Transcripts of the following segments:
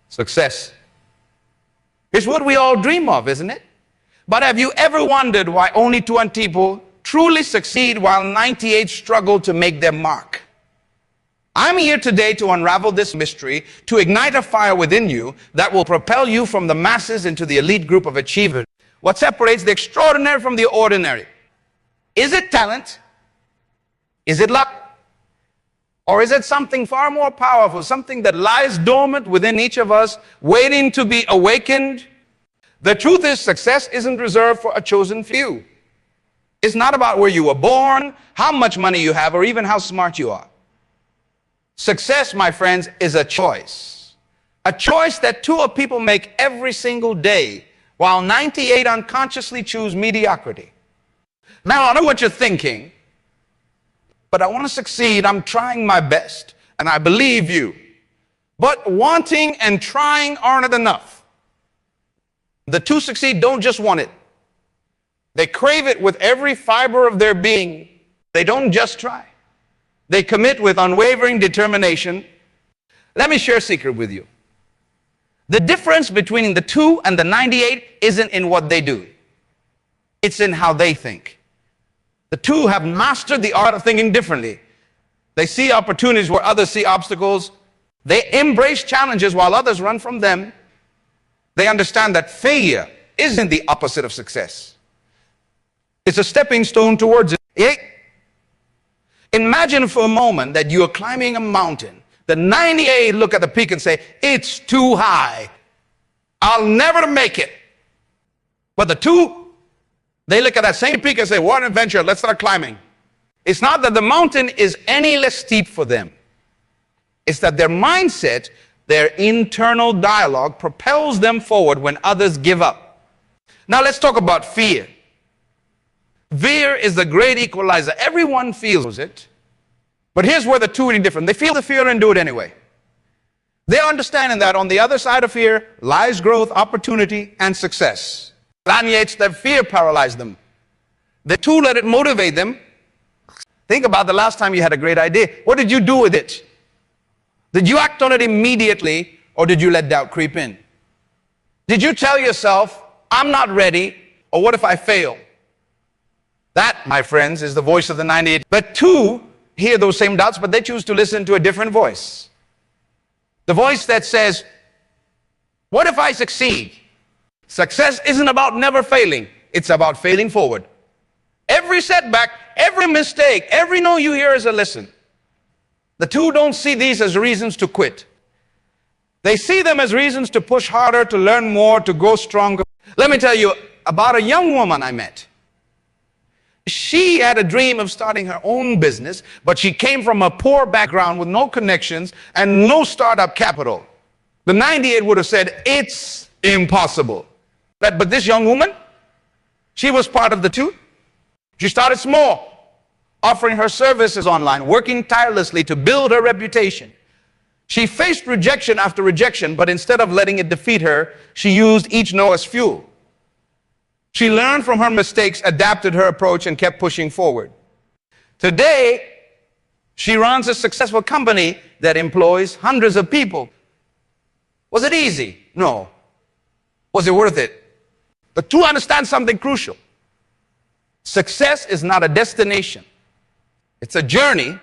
Success. It's what we all dream of, isn't it? But have you ever wondered why only 20 people truly succeed while 98 struggle to make their mark? I'm here today to unravel this mystery, to ignite a fire within you that will propel you from the masses into the elite group of achievers. What separates the extraordinary from the ordinary? Is it talent? Is it luck? Or is it something far more powerful, something that lies dormant within each of us, waiting to be awakened? The truth is, success isn't reserved for a chosen few. It's not about where you were born, how much money you have, or even how smart you are. Success, my friends, is a choice. A choice that 2 people make every single day, while 98 unconsciously choose mediocrity. Now, I know what you're thinking, but I want to succeed. I'm trying my best, and I believe you. But wanting and trying aren't enough. The 2 succeed don't just want it. They crave it with every fiber of their being. They don't just try. They commit with unwavering determination. Let me share a secret with you. The difference between the 2 and the 98 isn't in what they do. It's in how they think. The 2 have mastered the art of thinking differently. They see opportunities where others see obstacles. They embrace challenges while others run from them. They understand that failure isn't the opposite of success. It's a stepping stone towards it. Imagine for a moment that you are climbing a mountain. The 98 look at the peak and say, it's too high. I'll never make it. But the 2, they look at that same peak and say, what an adventure, let's start climbing. It's not that the mountain is any less steep for them. It's that their mindset, their internal dialogue propels them forward when others give up. Now let's talk about fear. Fear is the great equalizer. Everyone feels it. But here's where the 2 are different. They feel the fear and do it anyway. They're understanding that on the other side of fear lies growth, opportunity, and success. Lanyards that fear paralyzed them. The 2 let it motivate them. Think about the last time you had a great idea. What did you do with it? Did you act on it immediately, or did you let doubt creep in? Did you tell yourself, I'm not ready, or what if I fail? That, my friends, is the voice of the 98. But 2 hear those same doubts, but they choose to listen to a different voice. The voice that says, what if I succeed? Success isn't about never failing. It's about failing forward. Every setback, every mistake, every no you hear is a lesson. The 2 don't see these as reasons to quit. They see them as reasons to push harder, to learn more, to grow stronger. Let me tell you about a young woman I met. She had a dream of starting her own business, but she came from a poor background with no connections and no startup capital. The 98 would have said, it's impossible. But this young woman, she was part of the 2. She started small, offering her services online, working tirelessly to build her reputation. She faced rejection after rejection, but instead of letting it defeat her, she used each no as fuel. She learned from her mistakes, adapted her approach, and kept pushing forward. Today, she runs a successful company that employs hundreds of people. Was it easy? No. Was it worth it? The 2 understand something crucial. Success is not a destination. It's a journey.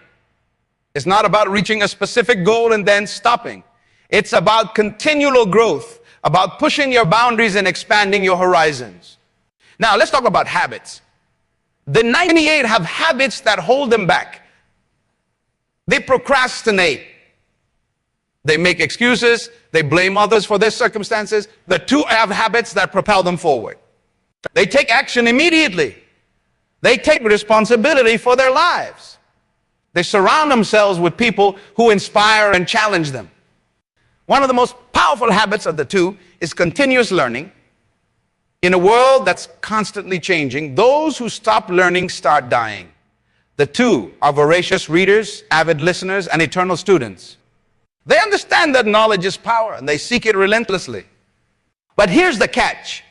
It's not about reaching a specific goal and then stopping. It's about continual growth, about pushing your boundaries and expanding your horizons. Now, let's talk about habits. The 98 have habits that hold them back. They procrastinate. They make excuses. They blame others for their circumstances. The 2 have habits that propel them forward. They take action immediately. They take responsibility for their lives. They surround themselves with people who inspire and challenge them. One of the most powerful habits of the 2 is continuous learning. In a world that's constantly changing, those who stop learning start dying. The 2 are voracious readers, avid listeners, and eternal students. They understand that knowledge is power, and they seek it relentlessly. But here's the catch.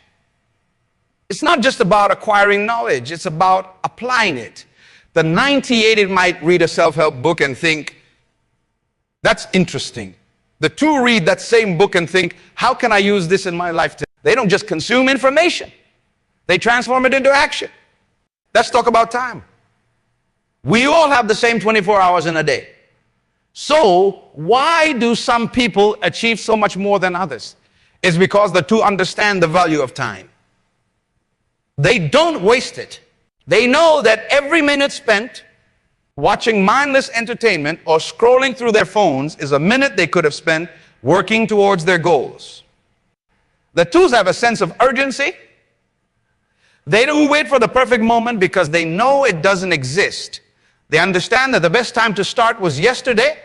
It's not just about acquiring knowledge, it's about applying it. The 98 might read a self-help book and think, that's interesting. The two read that same book and think, how can I use this in my life today? They don't just consume information. They transform it into action. Let's talk about time. We all have the same 24 hours in a day. So why do some people achieve so much more than others? It's because the two understand the value of time. They don't waste it. They know that every minute spent watching mindless entertainment or scrolling through their phones is a minute they could have spent working towards their goals. The twos have a sense of urgency. They don't wait for the perfect moment because they know it doesn't exist. They understand that the best time to start was yesterday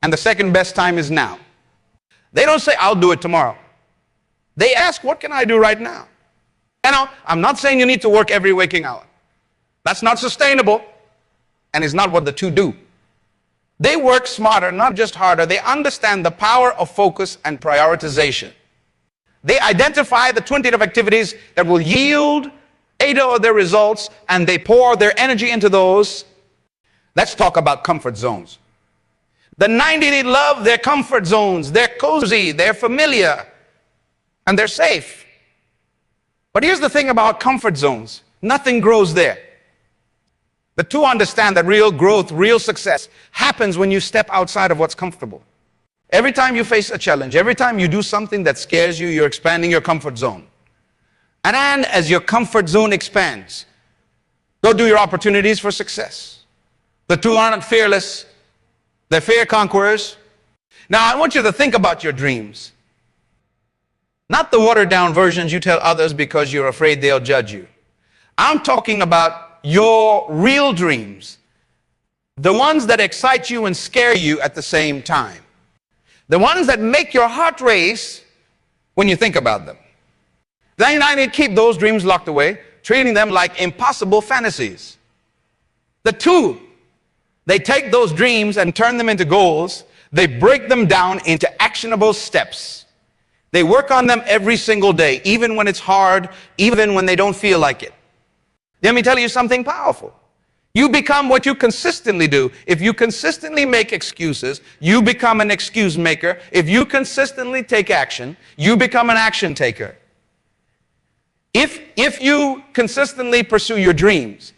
and the second best time is now. They don't say, I'll do it tomorrow. They ask, what can I do right now? You know, I'm not saying you need to work every waking hour. That's not sustainable. And it's not what the two do. They work smarter, not just harder. They understand the power of focus and prioritization. They identify the 20 of activities that will yield 8 of their results, and they pour their energy into those. Let's talk about comfort zones. The 90, they love their comfort zones. They're cozy, they're familiar, and they're safe. But here's the thing about comfort zones. Nothing grows there. The two understand that real growth, real success happens when you step outside of what's comfortable. Every time you face a challenge, every time you do something that scares you, you're expanding your comfort zone. And then as your comfort zone expands, so do your opportunities for success. The two aren't fearless. They're fear conquerors. Now I want you to think about your dreams. Not the watered down versions you tell others because you're afraid they'll judge you. I'm talking about your real dreams, the ones that excite you and scare you at the same time, the ones that make your heart race when you think about them. Then I need to keep those dreams locked away, treating them like impossible fantasies. The two, they take those dreams and turn them into goals. They break them down into actionable steps. They work on them every single day, even when it's hard, even when they don't feel like it. Let me tell you something powerful. You become what you consistently do. If you consistently make excuses, you become an excuse maker. If you consistently take action, you become an action taker. If you consistently pursue your dreams,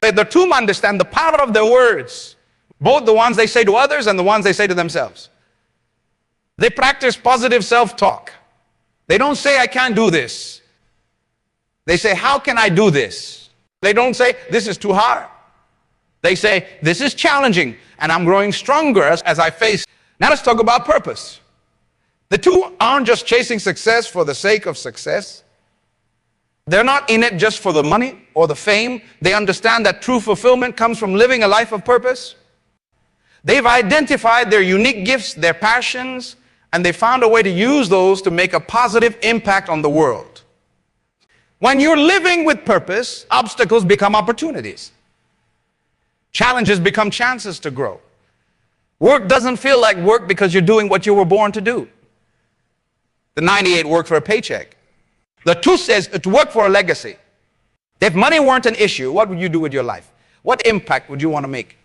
the two understand the power of their words, both the ones they say to others and the ones they say to themselves. They practice positive self-talk. They don't say, I can't do this. They say, how can I do this? They don't say, this is too hard. They say, this is challenging, and I'm growing stronger as I face. Now let's talk about purpose. The two aren't just chasing success for the sake of success. They're not in it just for the money or the fame. They understand that true fulfillment comes from living a life of purpose. They've identified their unique gifts, their passions, and they found a way to use those to make a positive impact on the world. When you're living with purpose, obstacles become opportunities. Challenges become chances to grow. Work doesn't feel like work because you're doing what you were born to do. The 98 work for a paycheck. The two says to work for a legacy. If money weren't an issue, what would you do with your life? What impact would you want to make?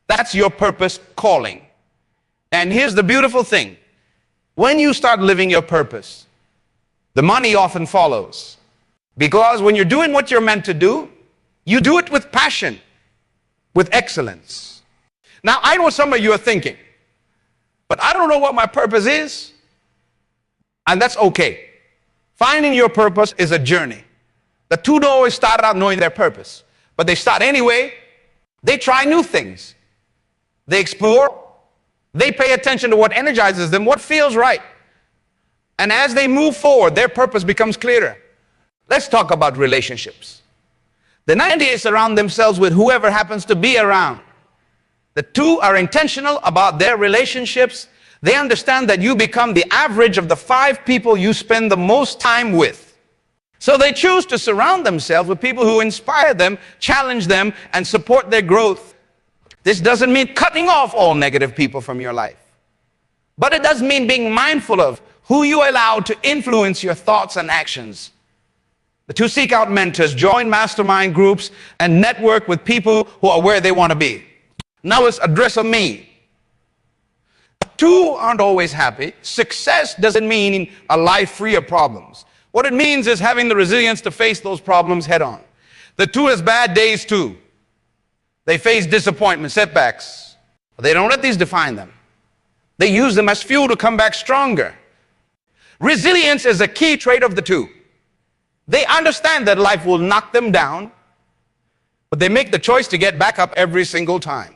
That's your purpose calling. And here's the beautiful thing. When you start living your purpose, the money often follows. Because when you're doing what you're meant to do, you do it with passion, with excellence. Now, I know some of you are thinking, but I don't know what my purpose is, and that's okay. Finding your purpose is a journey. The two don't always start out knowing their purpose, but they start anyway. They try new things. They explore. They pay attention to what energizes them, what feels right. And as they move forward, their purpose becomes clearer. Let's talk about relationships. The 98 surround themselves with whoever happens to be around. The two are intentional about their relationships. They understand that you become the average of the 5 people you spend the most time with. So they choose to surround themselves with people who inspire them, challenge them, and support their growth. This doesn't mean cutting off all negative people from your life. But it does mean being mindful of who you allow to influence your thoughts and actions. The two seek out mentors, join mastermind groups, and network with people who are where they want to be. Now let's address a me. two aren't always happy. Success doesn't mean a life free of problems. What it means is having the resilience to face those problems head on. The two has bad days too. They face disappointment, setbacks. But they don't let these define them. They use them as fuel to come back stronger. Resilience is a key trait of the two. They understand that life will knock them down, but they make the choice to get back up every single time.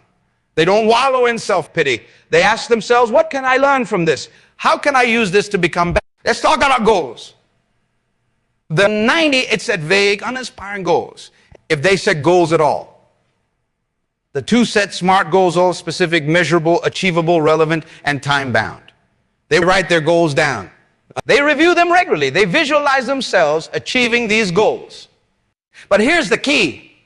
They don't wallow in self-pity. They ask themselves, what can I learn from this? How can I use this to become better? Let's talk about goals. The 98 set vague, uninspiring goals, if they set goals at all. The two set smart goals, all specific, measurable, achievable, relevant, and time-bound. They write their goals down. They review them regularly. They visualize themselves achieving these goals. But here's the key.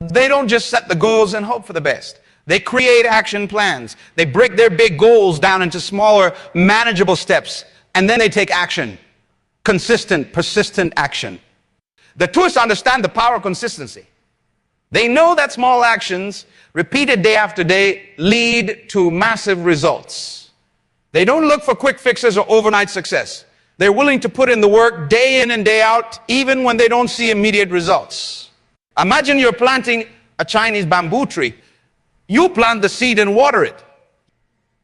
They don't just set the goals and hope for the best. They create action plans. They break their big goals down into smaller, manageable steps, and then they take action. Consistent, persistent action. The twists understand the power of consistency. They know that small actions, repeated day after day, lead to massive results. They don't look for quick fixes or overnight success. They're willing to put in the work day in and day out, even when they don't see immediate results. Imagine you're planting a Chinese bamboo tree. You plant the seed and water it.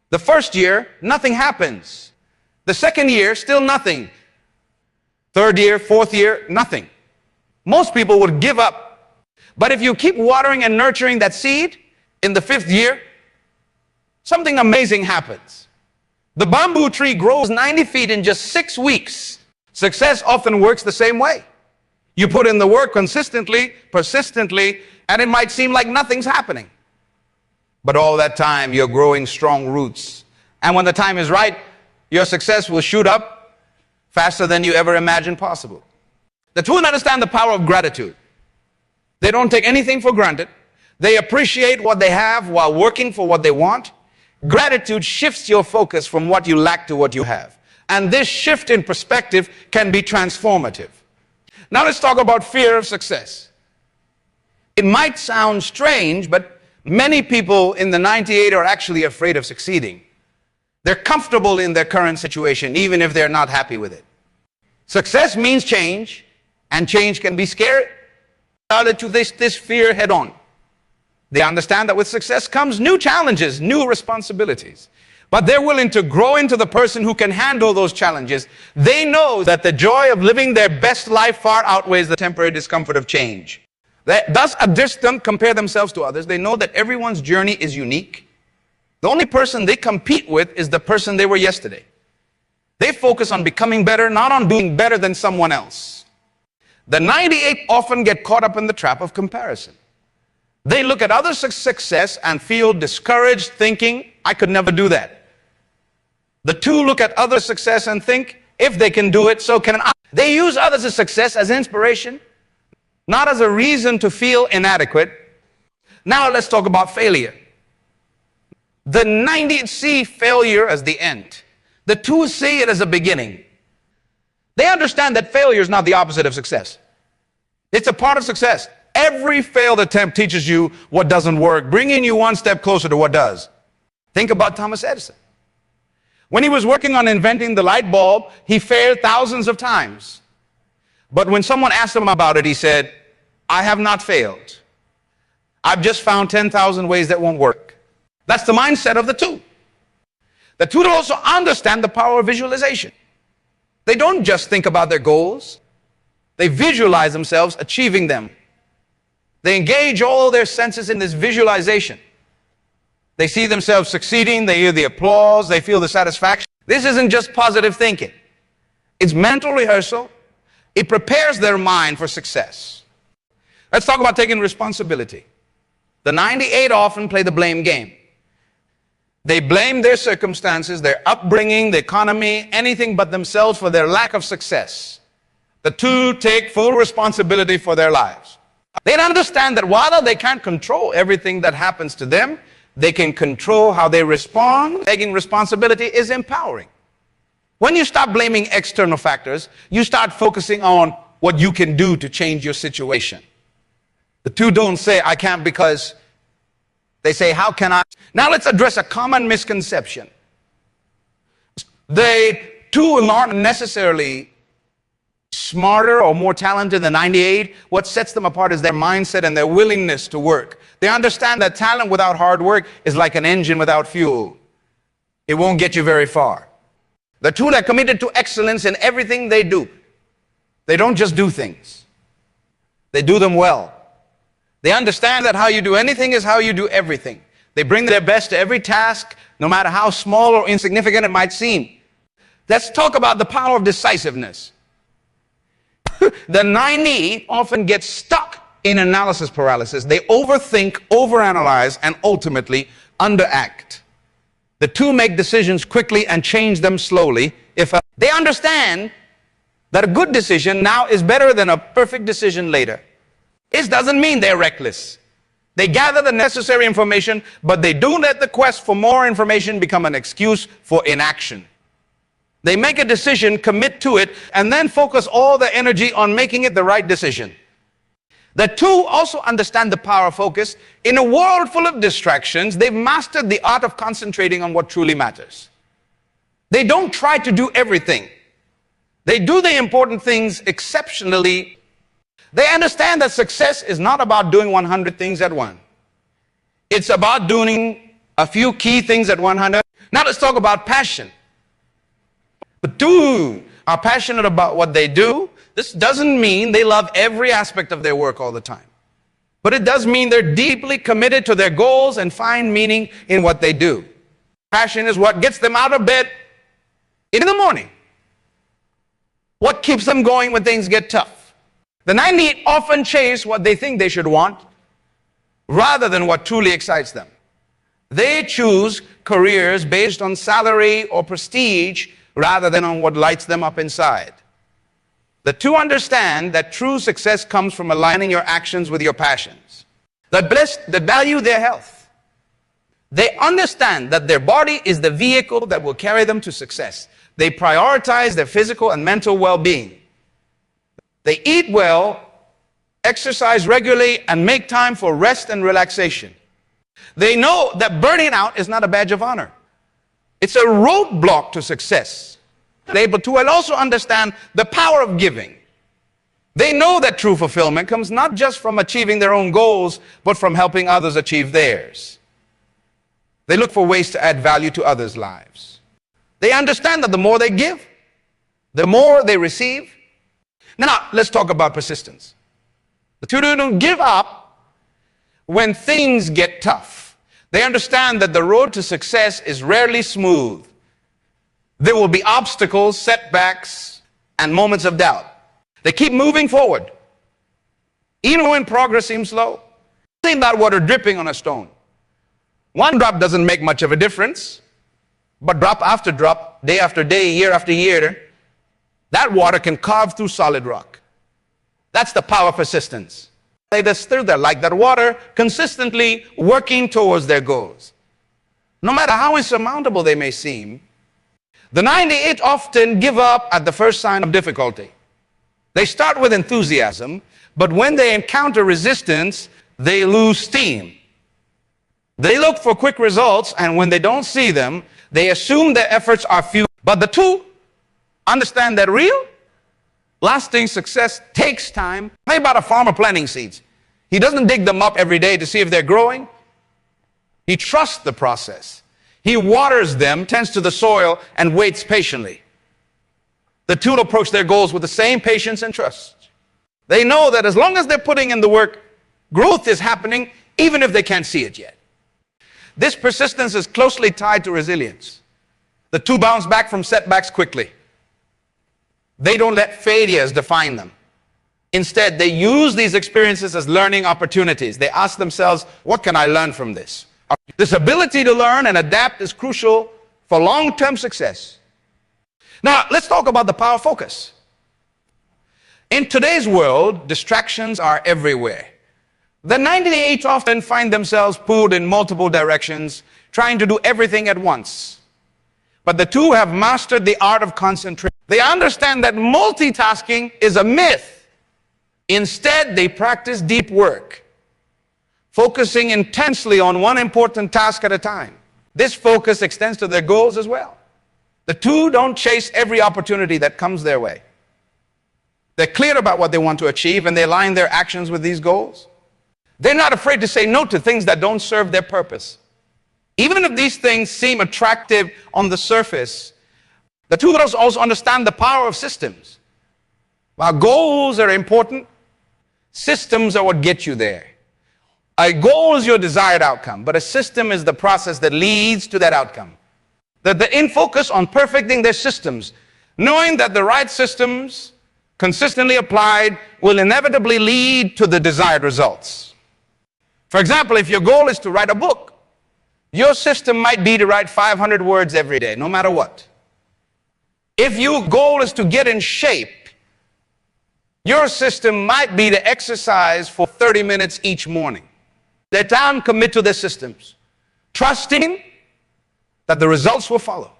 The first year, nothing happens. The second year, still nothing. Third year, fourth year, nothing. Most people would give up. But if you keep watering and nurturing that seed, in the fifth year, something amazing happens. The bamboo tree grows 90 feet in just 6 weeks. Success often works the same way. You put in the work consistently, persistently, and it might seem like nothing's happening. But all that time, you're growing strong roots. And when the time is right, your success will shoot up faster than you ever imagined possible. The two understand the power of gratitude. They don't take anything for granted. They appreciate what they have while working for what they want. Gratitude shifts your focus from what you lack to what you have. And this shift in perspective can be transformative. Now let's talk about fear of success. It might sound strange, but many people in the 98 are actually afraid of succeeding. They're comfortable in their current situation, even if they're not happy with it. Success means change, and change can be scary. To this fear head on. They understand that with success comes new challenges, new responsibilities. But they're willing to grow into the person who can handle those challenges. They know that the joy of living their best life far outweighs the temporary discomfort of change. Thus, don't compare themselves to others. They know that everyone's journey is unique. The only person they compete with is the person they were yesterday. They focus on becoming better, not on doing better than someone else. The 98 often get caught up in the trap of comparison. They look at others' success and feel discouraged, thinking, I could never do that. The two look at others' success and think, if they can do it, so can I. They use others' success as inspiration, not as a reason to feel inadequate. Now let's talk about failure. The 98 see failure as the end. The two see it as a beginning. They understand that failure is not the opposite of success. It's a part of success. Every failed attempt teaches you what doesn't work, bringing you one step closer to what does. Think about Thomas Edison. When he was working on inventing the light bulb, he failed thousands of times. But when someone asked him about it, he said, I have not failed. I've just found 10,000 ways that won't work. That's the mindset of the two. The two also understand the power of visualization. They don't just think about their goals. They visualize themselves achieving them. They engage all their senses in this visualization. They see themselves succeeding. They hear the applause. They feel the satisfaction. This isn't just positive thinking. It's mental rehearsal. It prepares their mind for success. Let's talk about taking responsibility. The 98 often play the blame game. They blame their circumstances, their upbringing, the economy, anything but themselves for their lack of success. The two take full responsibility for their lives. They understand that while they can't control everything that happens to them, they can control how they respond. Taking responsibility is empowering. When you stop blaming external factors, you start focusing on what you can do to change your situation. The two don't say, I can't because They say, how can I? Now let's address a common misconception. They too are not necessarily smarter or more talented than 98. What sets them apart is their mindset and their willingness to work. They understand that talent without hard work is like an engine without fuel. It won't get you very far. The two are committed to excellence in everything they do. They don't just do things. They do them well. They understand that how you do anything is how you do everything. They bring their best to every task, no matter how small or insignificant it might seem. Let's talk about the power of decisiveness. The 90 often get stuck in analysis paralysis. They overthink, overanalyze, and ultimately underact. The two make decisions quickly and change them slowly. They understand that a good decision now is better than a perfect decision later. It doesn't mean they're reckless. They gather the necessary information, but they don't let the quest for more information become an excuse for inaction. They make a decision, commit to it, and then focus all their energy on making it the right decision. The two also understand the power of focus. In a world full of distractions, they've mastered the art of concentrating on what truly matters. They don't try to do everything. They do the important things exceptionally. They understand that success is not about doing 100 things at once. It's about doing a few key things at 100. Now let's talk about passion. The two are passionate about what they do. This doesn't mean they love every aspect of their work all the time. But it does mean they're deeply committed to their goals and find meaning in what they do. Passion is what gets them out of bed in the morning. What keeps them going when things get tough. The 98 often chase what they think they should want rather than what truly excites them. They choose careers based on salary or prestige rather than on what lights them up inside. The two understand that true success comes from aligning your actions with your passions. That value their health. They understand that their body is the vehicle that will carry them to success. They prioritize their physical and mental well-being. They eat well, exercise regularly, and make time for rest and relaxation. They know that burning out is not a badge of honor. It's a roadblock to success. They will also understand the power of giving. They know that true fulfillment comes not just from achieving their own goals, but from helping others achieve theirs. They look for ways to add value to others' lives. They understand that the more they give, the more they receive. Now, let's talk about persistence. The two don't give up when things get tough. They understand that the road to success is rarely smooth. There will be obstacles, setbacks, and moments of doubt. They keep moving forward, even when progress seems slow. Think about water dripping on a stone. One drop doesn't make much of a difference, but drop after drop, day after day, year after year, that water can carve through solid rock. That's the power of persistence. They just stir there like that water, consistently working towards their goals. No matter how insurmountable they may seem, the 98 often give up at the first sign of difficulty. They start with enthusiasm, but when they encounter resistance, they lose steam. They look for quick results, and when they don't see them, they assume their efforts are futile. But the two understand that real, lasting success takes time. Think about a farmer planting seeds. He doesn't dig them up every day to see if they're growing. He trusts the process. He waters them, tends to the soil, and waits patiently. The two approach their goals with the same patience and trust. They know that as long as they're putting in the work, growth is happening, even if they can't see it yet. This persistence is closely tied to resilience. The two bounce back from setbacks quickly. They don't let failures define them. Instead, they use these experiences as learning opportunities. They ask themselves, what can I learn from this? This ability to learn and adapt is crucial for long-term success. Now, let's talk about the power of focus. In today's world, distractions are everywhere. The 98 often find themselves pulled in multiple directions, trying to do everything at once. But the two have mastered the art of concentration. They understand that multitasking is a myth. Instead, they practice deep work. focusing intensely on one important task at a time. This focus extends to their goals as well. The two don't chase every opportunity that comes their way. They're clear about what they want to achieve, and they align their actions with these goals. They're not afraid to say no to things that don't serve their purpose. Even if these things seem attractive on the surface, the two of us also understand the power of systems. While goals are important, systems are what get you there. A goal is your desired outcome, but a system is the process that leads to that outcome. That they're in focus on perfecting their systems, knowing that the right systems, consistently applied, will inevitably lead to the desired results. For example, if your goal is to write a book, your system might be to write 500 words every day, no matter what. If your goal is to get in shape, your system might be to exercise for 30 minutes each morning. They don't commit to their systems, trusting that the results will follow.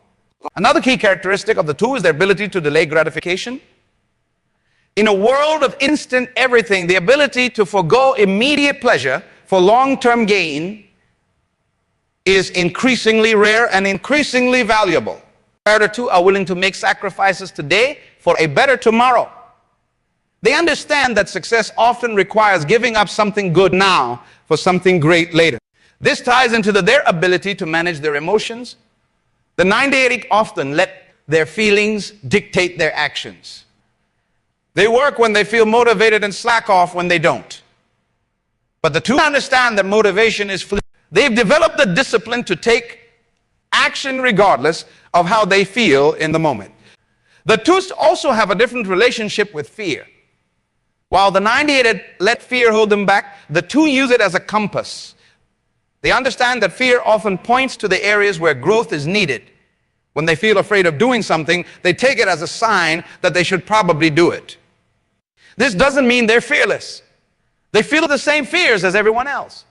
Another key characteristic of the two is their ability to delay gratification. In a world of instant everything, the ability to forego immediate pleasure for long-term gain is increasingly rare and increasingly valuable. The two are willing to make sacrifices today for a better tomorrow. They understand that success often requires giving up something good now for something great later. This ties into their ability to manage their emotions. The 98 often let their feelings dictate their actions. They work when they feel motivated and slack off when they don't. But the two understand that motivation is fleeting. They've developed the discipline to take action regardless of how they feel in the moment. The two also have a different relationship with fear. While the 98 let fear hold them back, the two use it as a compass. They understand that fear often points to the areas where growth is needed. When they feel afraid of doing something, they take it as a sign that they should probably do it. This doesn't mean they're fearless. They feel the same fears as everyone else.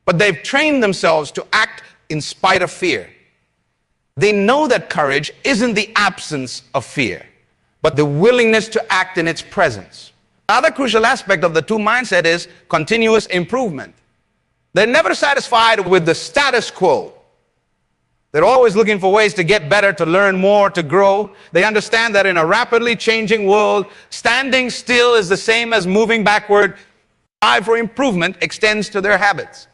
But they've trained themselves to act in spite of fear. They know that courage isn't the absence of fear, but the willingness to act in its presence. Another crucial aspect of the two mindset is continuous improvement. They're never satisfied with the status quo. They're always looking for ways to get better, to learn more, to grow. They understand that in a rapidly changing world, standing still is the same as moving backward. Drive for improvement extends to their habits.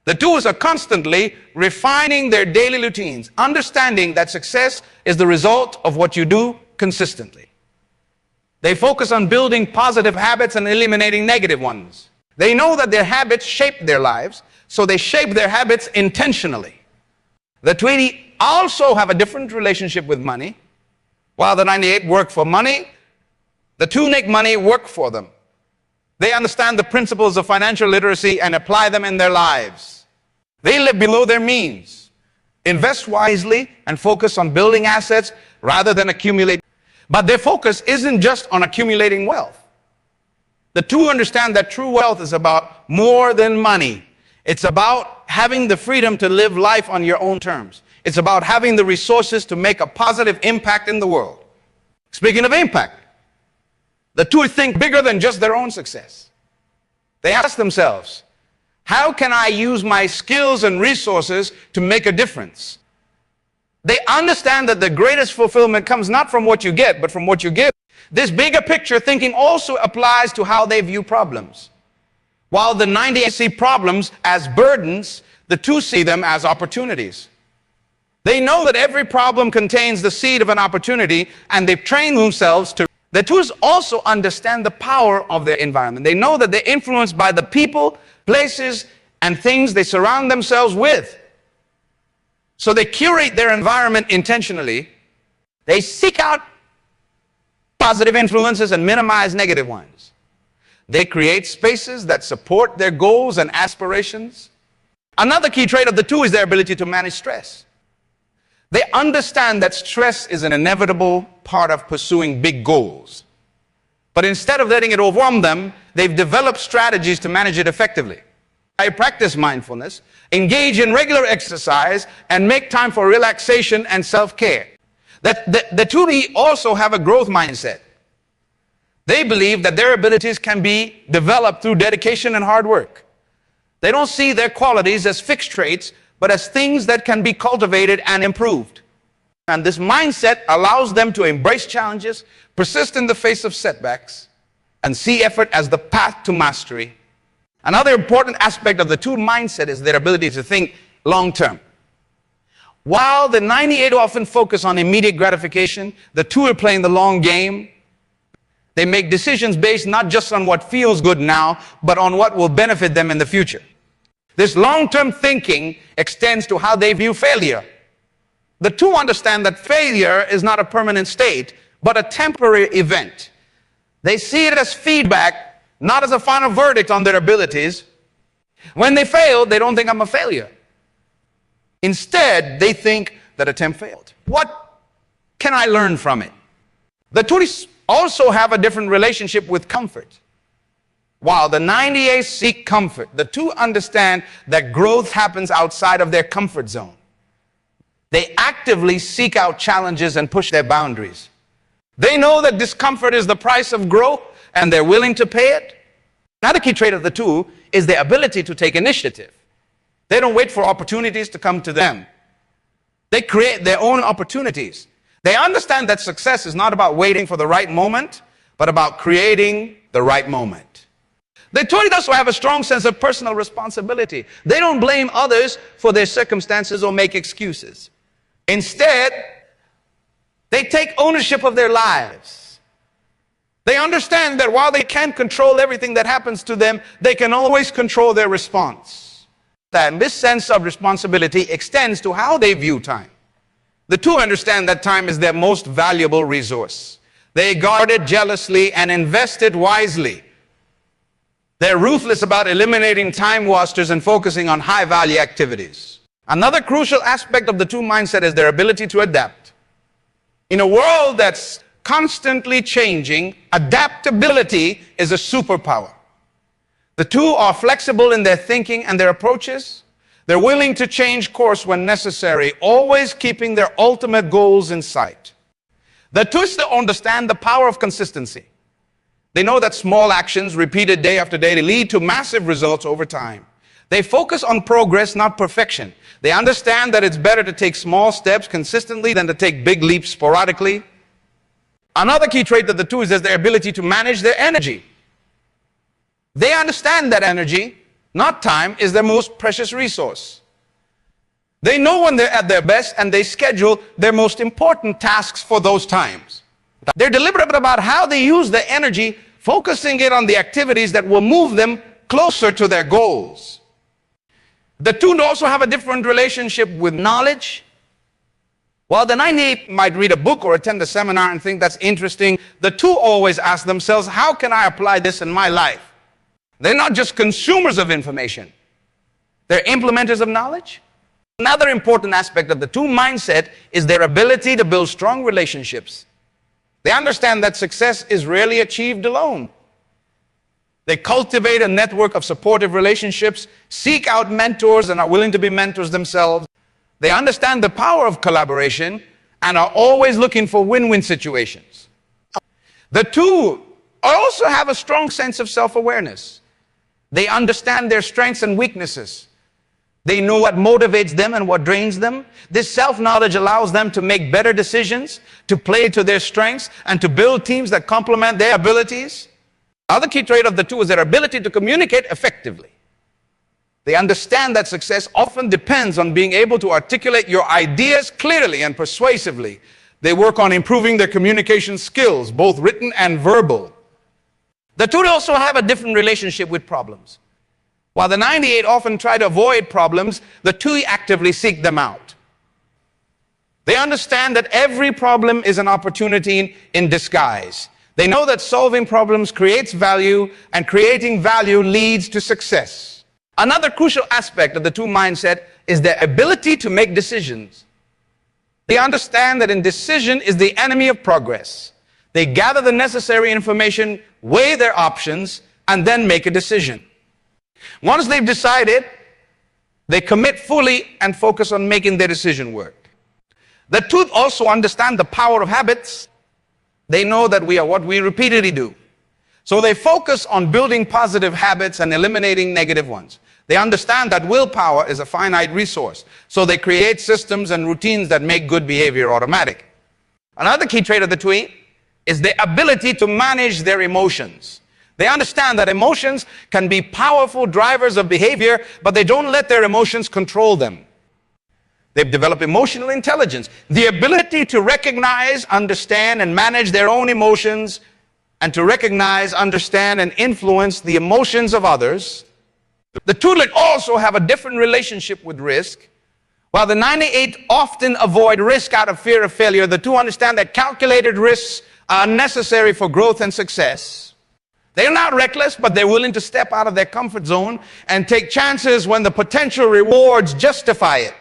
The two are constantly refining their daily routines, understanding that success is the result of what you do consistently. They focus on building positive habits and eliminating negative ones. They know that their habits shape their lives, so they shape their habits intentionally. The 20 also have a different relationship with money. While the 98 work for money, the two make money work for them. They understand the principles of financial literacy and apply them in their lives. They live below their means, invest wisely, and focus on building assets rather than accumulate. But their focus isn't just on accumulating wealth. The two understand that true wealth is about more than money. It's about having the freedom to live life on your own terms. It's about having the resources to make a positive impact in the world. Speaking of impact, the two think bigger than just their own success. They ask themselves, how can I use my skills and resources to make a difference? They understand that the greatest fulfillment comes not from what you get, but from what you give. This bigger picture thinking also applies to how they view problems. While the 98 see problems as burdens, the two see them as opportunities. They know that every problem contains the seed of an opportunity, and they've trained themselves to. The two also understand the power of their environment. They know that they're influenced by the people, places, and things they surround themselves with. So they curate their environment intentionally. They seek out positive influences and minimize negative ones. They create spaces that support their goals and aspirations. Another key trait of the two is their ability to manage stress. They understand that stress is an inevitable part of pursuing big goals. But instead of letting it overwhelm them, they've developed strategies to manage it effectively. I practice mindfulness, engage in regular exercise, and make time for relaxation and self-care. The two also have a growth mindset. They believe that their abilities can be developed through dedication and hard work. They don't see their qualities as fixed traits, but as things that can be cultivated and improved. And this mindset allows them to embrace challenges, persist in the face of setbacks, and see effort as the path to mastery. Another important aspect of the two mindset is their ability to think long term. While the 98 often focus on immediate gratification, the two are playing the long game. They make decisions based not just on what feels good now, but on what will benefit them in the future. This long-term thinking extends to how they view failure. The two understand that failure is not a permanent state, but a temporary event. They see it as feedback, not as a final verdict on their abilities. When they fail, they don't think I'm a failure. Instead, they think that attempt failed. What can I learn from it? The two also have a different relationship with comfort. While the 98 seek comfort, the two understand that growth happens outside of their comfort zone. They actively seek out challenges and push their boundaries. They know that discomfort is the price of growth, and they're willing to pay it. Another key trait of the two is their ability to take initiative. They don't wait for opportunities to come to them. They create their own opportunities. They understand that success is not about waiting for the right moment, but about creating the right moment. They totally also have a strong sense of personal responsibility. They don't blame others for their circumstances or make excuses. Instead, they take ownership of their lives. They understand that while they can't control everything that happens to them, they can always control their response. And this sense of responsibility extends to how they view time. The two understand that time is their most valuable resource. They guard it jealously and invest it wisely. They're ruthless about eliminating time wasters and focusing on high-value activities. Another crucial aspect of the two mindset is their ability to adapt. In a world that's constantly changing, adaptability is a superpower. The two are flexible in their thinking and their approaches. They're willing to change course when necessary, always keeping their ultimate goals in sight. The two still understand the power of consistency. They know that small actions repeated day after day lead to massive results over time. They focus on progress, not perfection. They understand that it's better to take small steps consistently than to take big leaps sporadically. Another key trait of the two is their ability to manage their energy. They understand that energy, not time, is their most precious resource. They know when they're at their best, and they schedule their most important tasks for those times. They're deliberate about how they use their energy, focusing it on the activities that will move them closer to their goals. The two also have a different relationship with knowledge. While the 98 might read a book or attend a seminar and think that's interesting, the two always ask themselves, how can I apply this in my life? They're not just consumers of information. They're implementers of knowledge. Another important aspect of the two mindset is their ability to build strong relationships. They understand that success is rarely achieved alone. They cultivate a network of supportive relationships, seek out mentors, and are willing to be mentors themselves. They understand the power of collaboration and are always looking for win-win situations. The two also have a strong sense of self-awareness. They understand their strengths and weaknesses. They know what motivates them and what drains them. This self-knowledge allows them to make better decisions, to play to their strengths, and to build teams that complement their abilities. Another key trait of the two is their ability to communicate effectively. They understand that success often depends on being able to articulate your ideas clearly and persuasively. They work on improving their communication skills, both written and verbal. The two also have a different relationship with problems. While the 98 often try to avoid problems, the two actively seek them out. They understand that every problem is an opportunity in disguise. They know that solving problems creates value, and creating value leads to success. Another crucial aspect of the two mindset is their ability to make decisions. They understand that indecision is the enemy of progress. They gather the necessary information, weigh their options, and then make a decision. Once they've decided, they commit fully and focus on making their decision work. The two also understand the power of habits. They know that we are what we repeatedly do. So they focus on building positive habits and eliminating negative ones. They understand that willpower is a finite resource, so they create systems and routines that make good behavior automatic. Another key trait of the two is the ability to manage their emotions. They understand that emotions can be powerful drivers of behavior, but they don't let their emotions control them. They've developed emotional intelligence, the ability to recognize, understand, and manage their own emotions, and to recognize, understand, and influence the emotions of others. The two also have a different relationship with risk. While the 98 often avoid risk out of fear of failure, the two understand that calculated risks are necessary for growth and success. They're not reckless, but they're willing to step out of their comfort zone and take chances when the potential rewards justify it.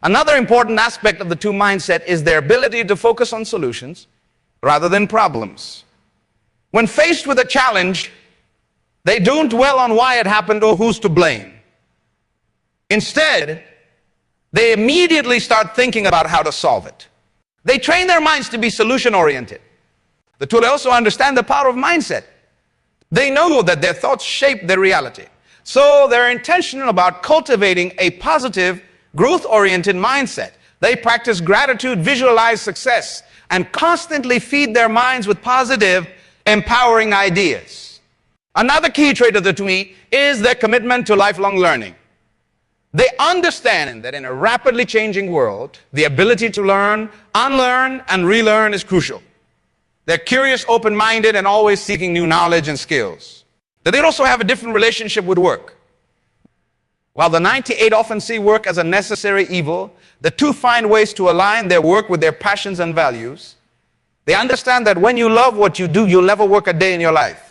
Another important aspect of the two mindset is their ability to focus on solutions rather than problems. When faced with a challenge, they don't dwell on why it happened or who's to blame. Instead, they immediately start thinking about how to solve it. They train their minds to be solution-oriented. The two also understand the power of mindset. They know that their thoughts shape their reality. So they're intentional about cultivating a positive, growth-oriented mindset. They practice gratitude, visualize success, and constantly feed their minds with positive, empowering ideas. Another key trait of the two is their commitment to lifelong learning. They understand that in a rapidly changing world, the ability to learn, unlearn, and relearn is crucial. They're curious, open-minded, and always seeking new knowledge and skills. They also have a different relationship with work. While the 98 often see work as a necessary evil, the two find ways to align their work with their passions and values. They understand that when you love what you do, you'll never work a day in your life.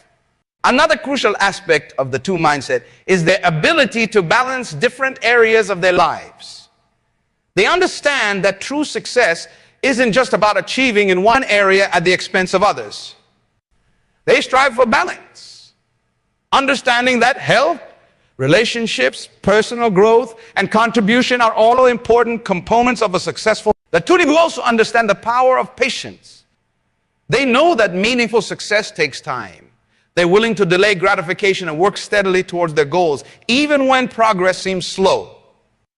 Another crucial aspect of the two mindset is their ability to balance different areas of their lives. They understand that true success isn't just about achieving in one area at the expense of others. They strive for balance, understanding that health, relationships, personal growth, and contribution are all important components of a successful. The two also understand the power of patience. They know that meaningful success takes time. They're willing to delay gratification and work steadily towards their goals, even when progress seems slow.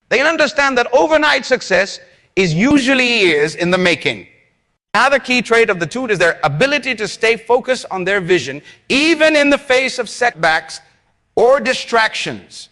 They understand that overnight success is usually years in the making. Another key trait of the two is their ability to stay focused on their vision, even in the face of setbacks or distractions.